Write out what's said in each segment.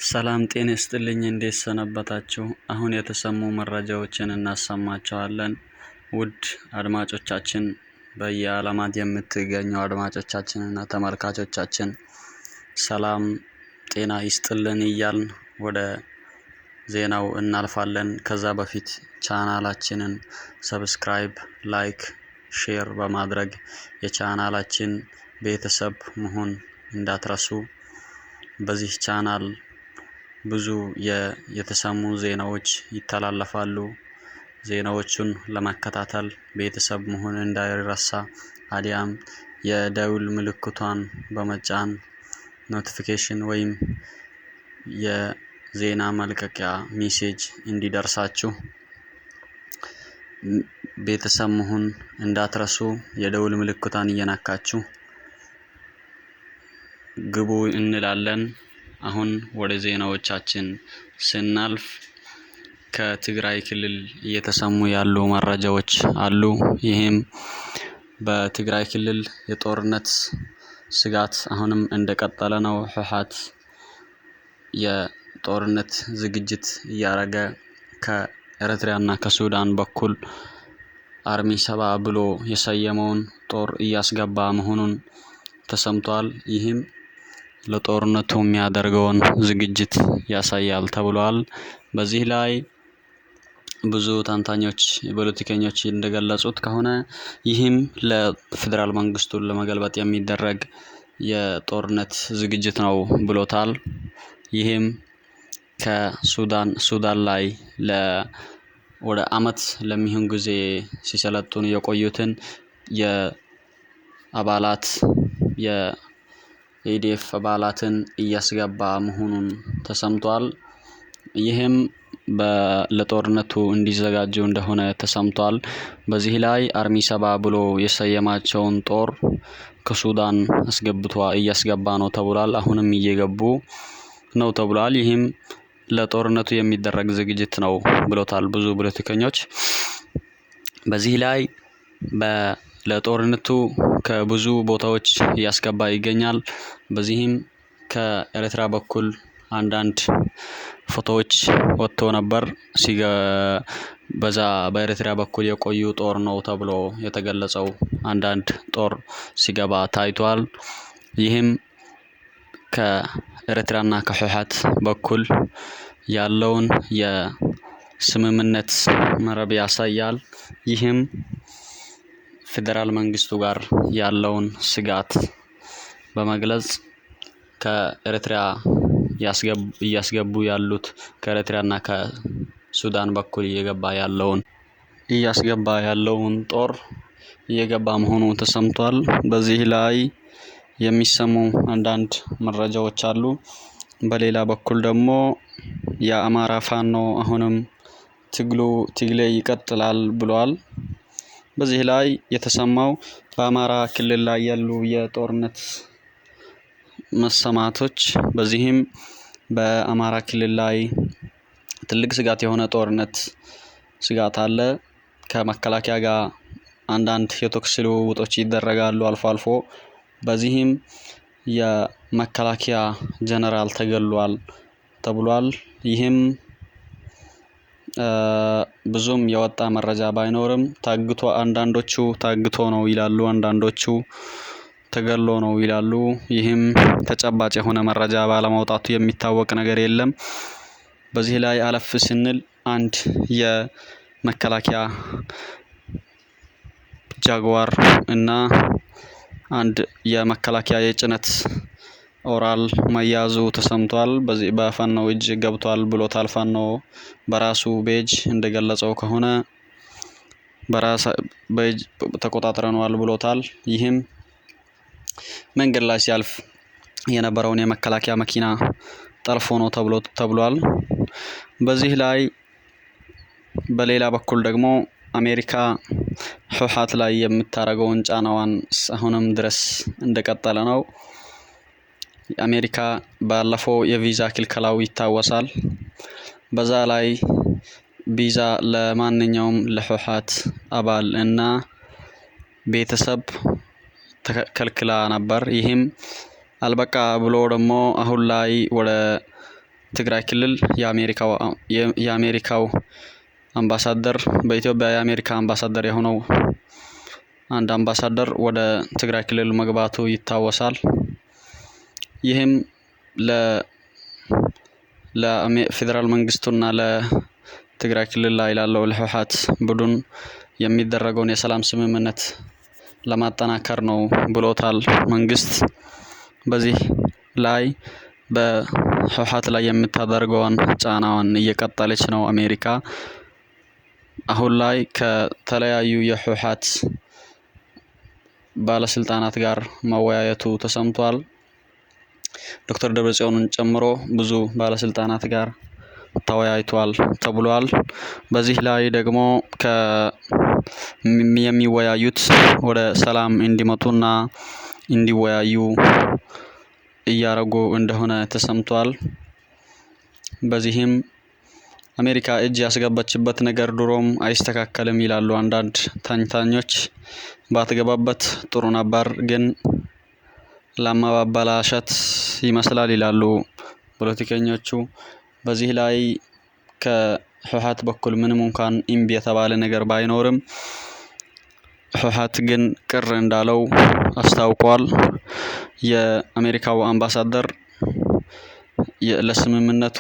ሰላም ጤና ይስጥልኝ እንዴት ሰነበታችሁ? አሁን የተሰሙ መረጃዎችን እናሰማችኋለን። ውድ አድማጮቻችን በየዓለማት የምትገኙ አድማጮቻችንና ተመልካቾቻችን ሰላም ጤና ይስጥልን እያልን ወደ ዜናው እናልፋለን። ከዛ በፊት ቻናላችንን ሰብስክራይብ፣ ላይክ፣ ሼር በማድረግ የቻናላችን ቤተሰብ መሆን እንዳትረሱ። በዚህ ቻናል ብዙ የተሰሙ ዜናዎች ይተላለፋሉ። ዜናዎቹን ለመከታተል ቤተሰብ መሆን እንዳይረሳ። አዲያም የደውል ምልክቷን በመጫን ኖቲፊኬሽን ወይም የዜና መልቀቂያ ሜሴጅ እንዲደርሳችሁ ቤተሰብ መሆን እንዳትረሱ። የደውል ምልክቷን እየነካችሁ ግቡ እንላለን። አሁን ወደ ዜናዎቻችን ስናልፍ ከትግራይ ክልል እየተሰሙ ያሉ መረጃዎች አሉ። ይህም በትግራይ ክልል የጦርነት ስጋት አሁንም እንደቀጠለ ነው። ህወሓት የጦርነት ዝግጅት እያደረገ ከኤርትራና ከሱዳን በኩል አርሚ 70 ብሎ የሰየመውን ጦር እያስገባ መሆኑን ተሰምቷል። ይህም ለጦርነቱ የሚያደርገውን ዝግጅት ያሳያል ተብሏል። በዚህ ላይ ብዙ ተንታኞች ፖለቲከኞች እንደገለጹት ከሆነ ይህም ለፌደራል መንግስቱን ለመገልበጥ የሚደረግ የጦርነት ዝግጅት ነው ብሎታል። ይህም ከሱዳን ላይ ወደ አመት ለሚሆን ጊዜ ሲሰለጥኑ የቆዩትን የአባላት የኢዲኤፍ አባላትን እያስገባ መሆኑን ተሰምቷል። ይህም ለጦርነቱ እንዲዘጋጁ እንደሆነ ተሰምቷል። በዚህ ላይ አርሚ 70 ብሎ የሰየማቸውን ጦር ከሱዳን እያስገባ ነው ተብሏል። አሁንም እየገቡ ነው ተብሏል። ይህም ለጦርነቱ የሚደረግ ዝግጅት ነው ብሎታል ብዙ ፖለቲከኞች። በዚህ ላይ ለጦርነቱ ከብዙ ቦታዎች እያስገባ ይገኛል። በዚህም ከኤርትራ በኩል አንዳንድ ፎቶዎች ወጥቶ ነበር። በዛ በኤርትራ በኩል የቆዩ ጦር ነው ተብሎ የተገለጸው አንዳንድ ጦር ሲገባ ታይቷል። ይህም ከኤርትራና ከህወሓት በኩል ያለውን የስምምነት መረብ ያሳያል። ይህም ፌደራል መንግስቱ ጋር ያለውን ስጋት በመግለጽ ከኤርትራ እያስገቡ ያሉት ከኤርትራና ከሱዳን በኩል እያስገባ ያለውን ጦር እየገባ መሆኑ ተሰምቷል። በዚህ ላይ የሚሰሙ አንዳንድ መረጃዎች አሉ። በሌላ በኩል ደግሞ የአማራ ፋኖ አሁንም ትግሌ ይቀጥላል ብሏል። በዚህ ላይ የተሰማው በአማራ ክልል ላይ ያሉ የጦርነት መሰማቶች፣ በዚህም በአማራ ክልል ላይ ትልቅ ስጋት የሆነ ጦርነት ስጋት አለ። ከመከላከያ ጋር አንዳንድ የተኩስ ልውውጦች ይደረጋሉ አልፎ አልፎ። በዚህም የመከላከያ ጀነራል ተገሏል ተብሏል። ይህም ብዙም የወጣ መረጃ ባይኖርም አንዳንዶቹ ታግቶ ነው ይላሉ፣ አንዳንዶቹ ተገሎ ነው ይላሉ። ይህም ተጨባጭ የሆነ መረጃ ባለማውጣቱ የሚታወቅ ነገር የለም። በዚህ ላይ አለፍ ስንል አንድ የመከላከያ ጃጓር እና አንድ የመከላከያ የጭነት ኦራል መያዙ ተሰምቷል። በዚህ በፋኖ እጅ ገብቷል ብሎታል። ፋኖ በራሱ ቤጅ እንደገለጸው ከሆነ በእጅ ተቆጣጥረናል ብሎታል። ይህም መንገድ ላይ ሲያልፍ የነበረውን የመከላከያ መኪና ጠልፎ ነው ተብሏል። በዚህ ላይ በሌላ በኩል ደግሞ አሜሪካ ህወሓት ላይ የምታደርገውን ጫናዋን አሁንም ድረስ እንደቀጠለ ነው። አሜሪካ ባለፈው የቪዛ ክልከላው ይታወሳል። በዛ ላይ ቪዛ ለማንኛውም ለህወሓት አባል እና ቤተሰብ ተከልክላ ነበር። ይህም አልበቃ ብሎ ደግሞ አሁን ላይ ወደ ትግራይ ክልል የአሜሪካው አምባሳደር በኢትዮጵያ የአሜሪካ አምባሳደር የሆነው አንድ አምባሳደር ወደ ትግራይ ክልል መግባቱ ይታወሳል። ይህም ለፌደራል መንግስቱና ለትግራይ ክልል ላይ ላለው ለህወሓት ቡድን የሚደረገውን የሰላም ስምምነት ለማጠናከር ነው ብሎታል መንግስት። በዚህ ላይ በህወሓት ላይ የምታደርገውን ጫናዋን እየቀጠለች ነው አሜሪካ። አሁን ላይ ከተለያዩ የህወሓት ባለስልጣናት ጋር መወያየቱ ተሰምቷል። ዶክተር ደብረጽዮንን ጨምሮ ብዙ ባለስልጣናት ጋር ተወያይቷል ተብሏል። በዚህ ላይ ደግሞ የሚወያዩት ወደ ሰላም እንዲመጡና እንዲወያዩ እያረጉ እንደሆነ ተሰምቷል። በዚህም አሜሪካ እጅ ያስገባችበት ነገር ድሮም አይስተካከልም ይላሉ አንዳንድ ተንታኞች። ባትገባበት ጥሩ ነበር፣ ግን ለማባላሸት ይመስላል ይላሉ ፖለቲከኞቹ። በዚህ ላይ ከህወሓት በኩል ምንም እንኳን እምቢ የተባለ ነገር ባይኖርም ህወሓት ግን ቅር እንዳለው አስታውቋል። የአሜሪካው አምባሳደር ለስምምነቱ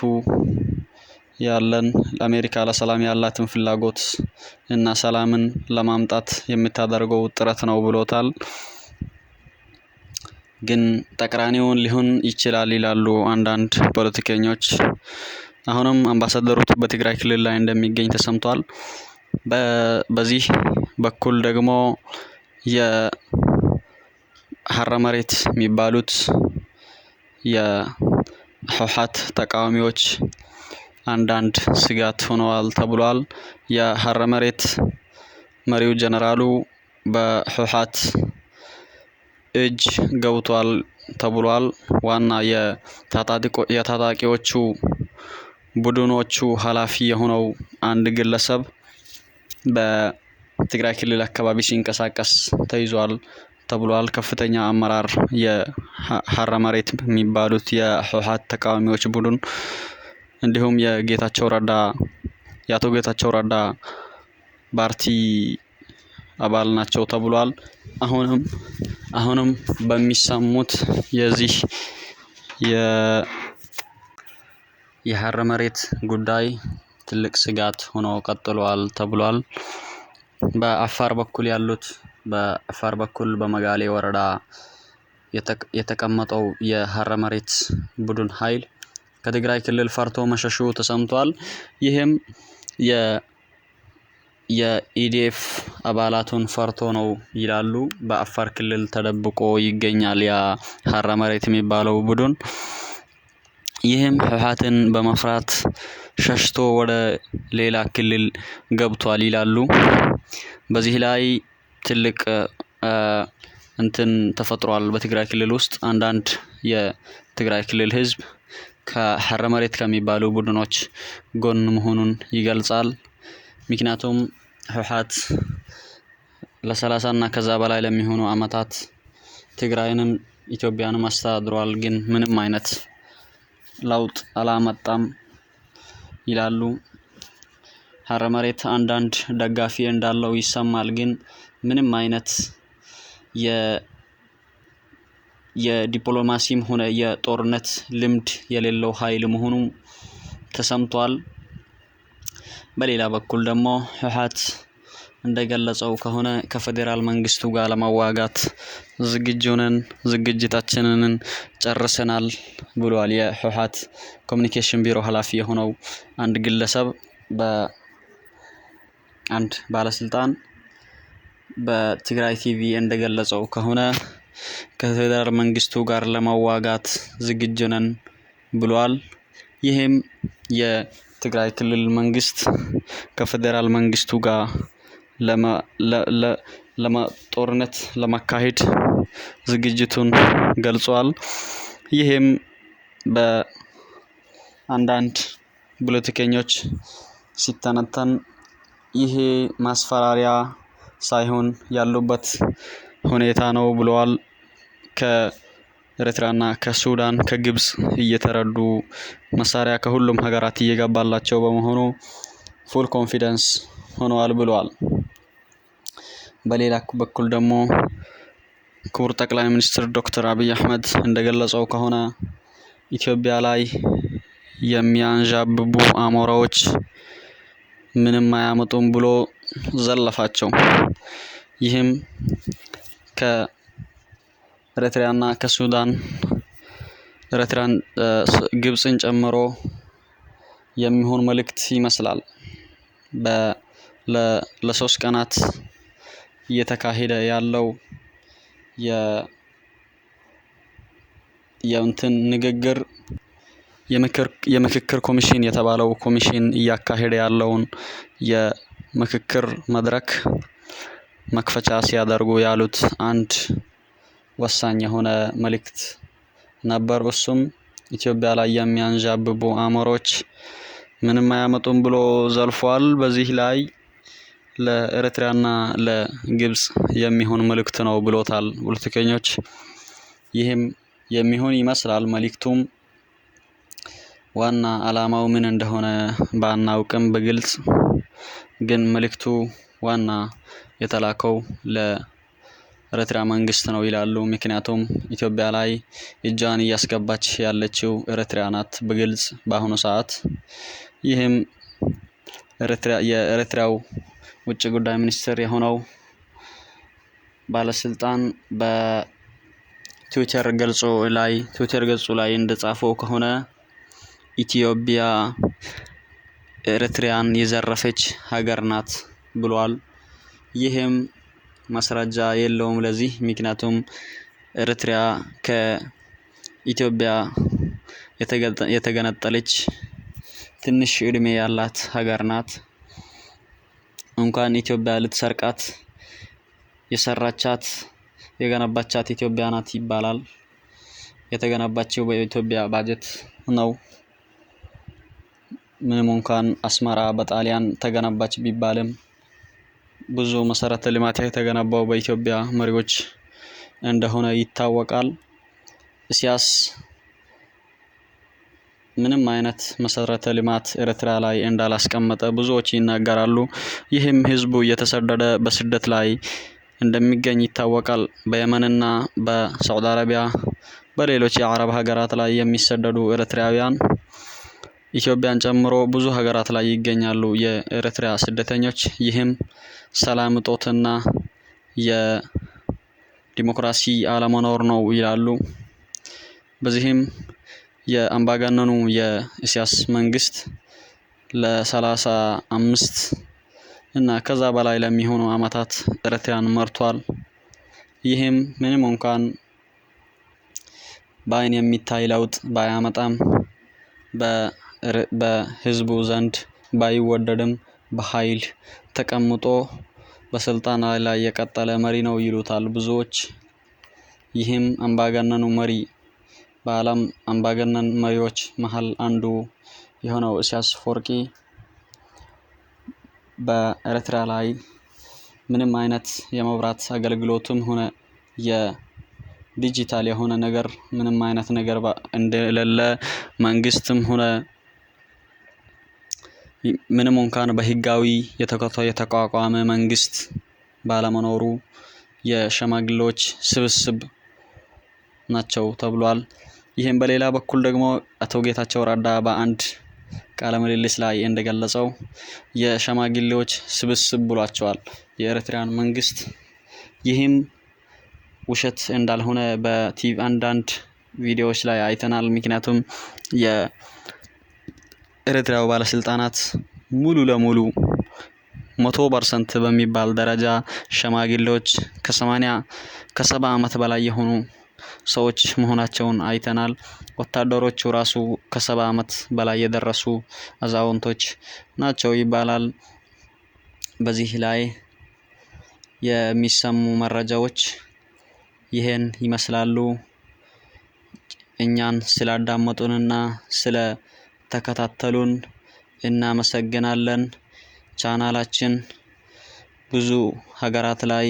ያለን ለአሜሪካ ለሰላም ያላትን ፍላጎት እና ሰላምን ለማምጣት የምታደርገው ጥረት ነው ብሎታል። ግን ተቃራኒውን ሊሆን ይችላል ይላሉ አንዳንድ ፖለቲከኞች። አሁንም አምባሳደሩ በትግራይ ክልል ላይ እንደሚገኝ ተሰምቷል። በዚህ በኩል ደግሞ የሀረመሬት የሚባሉት የህወሓት ተቃዋሚዎች አንዳንድ ስጋት ሆነዋል ተብሏል። የሀረመሬት መሪው ጀነራሉ በህወሓት እጅ ገብቷል ተብሏል። ዋና የታጣቂዎቹ ቡድኖቹ ኃላፊ የሆነው አንድ ግለሰብ በትግራይ ክልል አካባቢ ሲንቀሳቀስ ተይዟል ተብሏል። ከፍተኛ አመራር የሀረመሬት የሚባሉት የህወሓት ተቃዋሚዎች ቡድን እንዲሁም የአቶ ጌታቸው ረዳ ፓርቲ አባል ናቸው ተብሏል። አሁንም በሚሰሙት የዚህ የሀረመሬት ጉዳይ ትልቅ ስጋት ሆኖ ቀጥሏል ተብሏል። በአፋር በኩል በመጋሌ ወረዳ የተቀመጠው የሀረመሬት ቡድን ኃይል ከትግራይ ክልል ፈርቶ መሸሹ ተሰምቷል። ይህም የኢዲኤፍ አባላቱን ፈርቶ ነው ይላሉ። በአፋር ክልል ተደብቆ ይገኛል ያ ሀረመሬት የሚባለው ቡድን። ይህም ህወሓትን በመፍራት ሸሽቶ ወደ ሌላ ክልል ገብቷል ይላሉ። በዚህ ላይ ትልቅ ተፈጥሯል በትግራይ ክልል ውስጥ። አንዳንድ የትግራይ ክልል ህዝብ ከሀረመሬት ከሚባሉ ቡድኖች ጎን መሆኑን ይገልጻል። ምክንያቱም ህወሓት ለ30 እና ከዛ በላይ ለሚሆኑ አመታት ትግራይንም ኢትዮጵያንም አስተዳድሯል፣ ግን ምንም አይነት ለውጥ አላመጣም ይላሉ። ሀረመሬት አንዳንድ ደጋፊ እንዳለው ይሰማል፣ ግን ምንም አይነት የዲፕሎማሲም ሆነ የጦርነት ልምድ የሌለው ኃይል መሆኑ ተሰምቷል። በሌላ በኩል ደግሞ ህወሓት እንደገለጸው ከሆነ ከፌደራል መንግስቱ ጋር ለመዋጋት ዝግጅታችንን ጨርሰናል ብሏል። የህወሓት ኮሚኒኬሽን ቢሮ ኃላፊ የሆነው አንድ ግለሰብ አንድ ባለስልጣን በትግራይ ቲቪ እንደገለጸው ከሆነ ከፌደራል መንግስቱ ጋር ለመዋጋት ዝግጁ ነን ብሏል። ይህም የትግራይ ክልል መንግስት ከፌደራል መንግስቱ ጋር ጦርነት ለማካሄድ ዝግጅቱን ገልጿል። ይህም በአንዳንድ ፖለቲከኞች ሲተነተን ይሄ ማስፈራሪያ ሳይሆን ያሉበት ሁኔታ ነው ብለዋል። ኤርትራና ከሱዳን ከግብጽ እየተረዱ መሳሪያ ከሁሉም ሀገራት እየገባላቸው በመሆኑ ፉል ኮንፊደንስ ሆነዋል ብለዋል። በሌላ በኩል ደግሞ ክቡር ጠቅላይ ሚኒስትር ዶክተር አብይ አህመድ እንደገለጸው ከሆነ ኢትዮጵያ ላይ የሚያንዣብቡ አሞራዎች ምንም አያመጡም ብሎ ዘለፋቸው። ይህም ከኤርትራና ከሱዳን ግብጽን ጨምሮ የሚሆን መልእክት ይመስላል። ለሶስት ቀናት እየተካሄደ ያለው የእንትን ንግግር የምክክር ኮሚሽን የተባለው ኮሚሽን እያካሄደ ያለውን የምክክር መድረክ መክፈቻ ሲያደርጉ ያሉት አንድ ወሳኝ የሆነ መልእክት ነበር። እሱም ኢትዮጵያ ላይ የሚያንዣብቡ አሞሮች ምንም አያመጡም ብሎ ዘልፏል። በዚህ ላይ ለኤርትራና ለግብጽ የሚሆን መልእክት ነው ብሎታል ፖለቲከኞች። ይህም የሚሆን ይመስላል። መልእክቱም ዋና አላማው ምን እንደሆነ ባናውቅም በግልጽ ግን መልእክቱ ዋና የተላከው ለኤርትራ መንግስት ነው ይላሉ። ምክንያቱም ኢትዮጵያ ላይ እጇን እያስገባች ያለችው ኤርትራ ናት በግልጽ በአሁኑ ሰዓት። ይህም የኤርትራው ውጭ ጉዳይ ሚኒስትር የሆነው ባለስልጣን በትዊተር ገጹ ላይ እንደጻፈው ከሆነ ኢትዮጵያ ኤርትራን የዘረፈች ሀገር ናት ብሏል። ይህም ማስረጃ የለውም ለዚህ። ምክንያቱም ኤርትራ ከኢትዮጵያ የተገነጠለች ትንሽ እድሜ ያላት ሀገር ናት። እንኳን ኢትዮጵያ ልትሰርቃት የሰራቻት የገነባቻት ኢትዮጵያ ናት ይባላል። የተገነባችው በኢትዮጵያ ባጀት ነው። ምንም እንኳን አስመራ በጣሊያን ተገነባች ቢባልም ብዙ መሰረተ ልማት የተገነባው በኢትዮጵያ መሪዎች እንደሆነ ይታወቃል። ኢሳያስ ምንም አይነት መሰረተ ልማት ኤርትራ ላይ እንዳላስቀመጠ ብዙዎች ይናገራሉ። ይህም ህዝቡ እየተሰደደ በስደት ላይ እንደሚገኝ ይታወቃል። በየመንና በሳዑዲ አረቢያ በሌሎች የአረብ ሀገራት ላይ የሚሰደዱ ኤርትራውያን ኢትዮጵያን ጨምሮ ብዙ ሀገራት ላይ ይገኛሉ የኤርትራ ስደተኞች። ይህም ሰላም እጦትና የዲሞክራሲ አለመኖር ነው ይላሉ። በዚህም የአምባገነኑ የኢሳያስ መንግስት ለ35 እና ከዛ በላይ ለሚሆኑ አመታት ኤርትራን መርቷል። ይህም ምንም እንኳን በአይን የሚታይ ለውጥ ባያመጣም በህዝቡ ዘንድ ባይወደድም በኃይል ተቀምጦ በስልጣን ላይ የቀጠለ መሪ ነው ይሉታል ብዙዎች። ይህም አምባገነኑ መሪ በዓለም አምባገነን መሪዎች መሃል አንዱ የሆነው ኢሳያስ አፈወርቂ በኤርትራ ላይ ምንም አይነት የመብራት አገልግሎትም ሆነ የዲጂታል የሆነ ነገር ምንም አይነት ነገር እንደሌለ መንግስትም ሆነ ምንም እንኳን በህጋዊ የተቋቋመ መንግስት ባለመኖሩ የሸማግሌዎች ስብስብ ናቸው ተብሏል። ይህም በሌላ በኩል ደግሞ አቶ ጌታቸው ረዳ በአንድ ቃለ ምልልስ ላይ እንደገለጸው የሸማግሌዎች ስብስብ ብሏቸዋል የኤርትራን መንግስት። ይህም ውሸት እንዳልሆነ በቲቪ አንዳንድ ቪዲዮዎች ላይ አይተናል። ምክንያቱም የኤርትራው ባለስልጣናት ሙሉ ለሙሉ 100% በሚባል ደረጃ ሸማግሌዎች ከ70 አመት በላይ የሆኑ ሰዎች መሆናቸውን አይተናል። ወታደሮቹ ራሱ ከ70 አመት በላይ የደረሱ አዛውንቶች ናቸው ይባላል። በዚህ ላይ የሚሰሙ መረጃዎች ይሄን ይመስላሉ። እኛን ስላዳመጡንና ስለተከታተሉን እናመሰግናለን። ቻናላችን ብዙ ሀገራት ላይ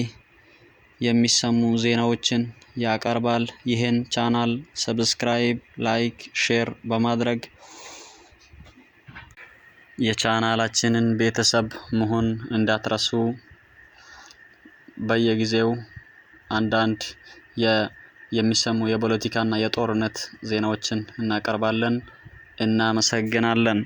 የሚሰሙ ዜናዎችን ያቀርባል። ይህን ቻናል ሰብስክራይብ፣ ላይክ፣ ሼር በማድረግ የቻናላችንን ቤተሰብ መሆን እንዳትረሱ። በየጊዜው አንዳንድ የሚሰሙ የፖለቲካና የጦርነት ዜናዎችን እናቀርባለን። እናመሰግናለን።